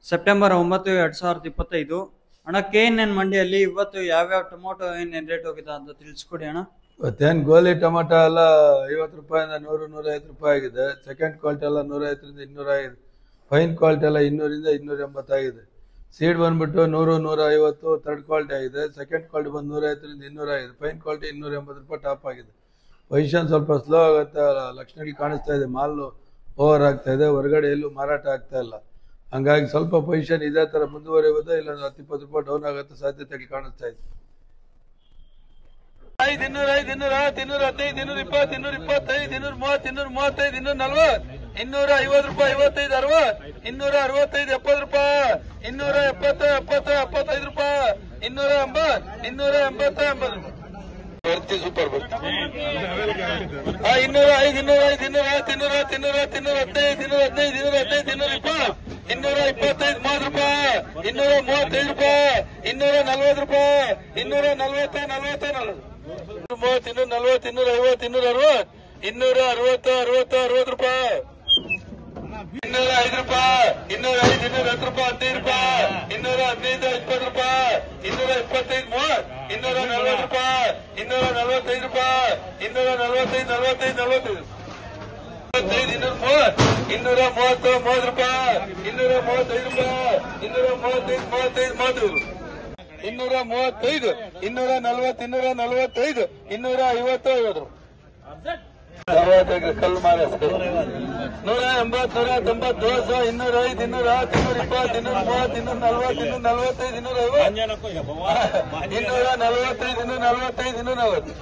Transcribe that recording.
September 9, 2025 ಅಣ್ಣ. KNN ಮಂಡಿಯಲ್ಲಿ ಇವತ್ತು ಯಾವ್ಯಾವ ಟೊಮೊಟೊ ಏನೇನು ರೇಟ್ ಹೋಗಿದೆ ಅಂತ ತಿಳಿಸ್ಕೊಡಿ ಅಣ್ಣ. ಇವತ್ತೇನು ಗೋಲಿ ಟೊಮೊಟೊ ಎಲ್ಲ 50 ರೂಪಾಯಿಂದ 100-150 ರೂಪಾಯಿ ಆಗಿದೆ. ಸೆಕೆಂಡ್ ಕ್ವಾಲಿಟಿ ಎಲ್ಲ 150ರಿಂದ 200 ಆಗಿದೆ. ಫೈನ್ ಕ್ವಾಲಿಟಿ ಎಲ್ಲ 200ರಿಂದ 280 ಆಗಿದೆ. ಸೀಡ್ ಬಂದ್ಬಿಟ್ಟು 100-150 ಥರ್ಡ್ ಕ್ವಾಲಿಟಿ ಆಗಿದೆ. ಸೆಕೆಂಡ್ ಕ್ವಾಲಿಟಿ ಬಂದು 150ರಿಂದ 200 ಆಗಿದೆ. ಫೈನ್ ಕ್ವಾಲಿಟಿ 280 ರೂಪಾಯಿ ಟಾಪ್ ಆಗಿದೆ. ಪೊಸಿಷನ್ ಸ್ವಲ್ಪ ಸ್ಲೋ ಆಗುತ್ತೆ, ಲಕ್ಷಣಗಳು ಕಾಣಿಸ್ತಾ ಇದೆ. ಮಾಲ್ ಓವರ್ ಆಗ್ತಾ ಇದೆ, ಹೊರಗಡೆ ಎಲ್ಲೂ ಮಾರಾಟ ಆಗ್ತಾ ಇಲ್ಲ. ಹಂಗಾಗಿ ಸ್ವಲ್ಪ ಪೊಸಿಷನ್ ಇದೇ ಥರ ಮುಂದುವರಿಯೋದು, ಇಲ್ಲ 10-20 ರೂಪಾಯಿ ಡೌನ್ ಆಗುತ್ತೆ ಸಾಧ್ಯತೆಗಳು ಕಾಣಿಸ್ತಾ ಇದೆ. 200, 210, 220, 225, 230, 235, 240, 250 ರೂಪಾಯಿ, 55, 60, 265, 70 ರೂಪಾಯಿ, 270, 70, 75 ರೂಪಾಯಿ, 280, 280, 80 ಬರ್ತಿ ಸೂಪರ್ ಬರ್ತಿ. 205, 205, 210, 210, 215, 215, 220, 225, 30 ರೂಪಾಯಿ, 235 ರೂಪಾಯಿ, 240 ರೂಪಾಯಿ, 240, 40, 40, 230, 240, 250, 260, 60 ರೂಪಾಯಿ, 205 ರೂಪಾಯಿ, 205, 210 ರೂಪಾಯಿ, 15 ರೂಪಾಯಿ, 215, 20 ರೂಪಾಯಿ, 225, 30, 240 ರೂಪಾಯಿ, 245 ರೂಪಾಯಿ, 245, 45, 45, 230, 30 ರೂಪಾಯಿ, 235 ರೂಪಾಯಿ, 235, 35, 235, 240, 245, 250, ಕಲ್ಲು ಮಾರ 180, 190, 200, 205, 210, 220, 230, 240, 245, 250, 245, 240.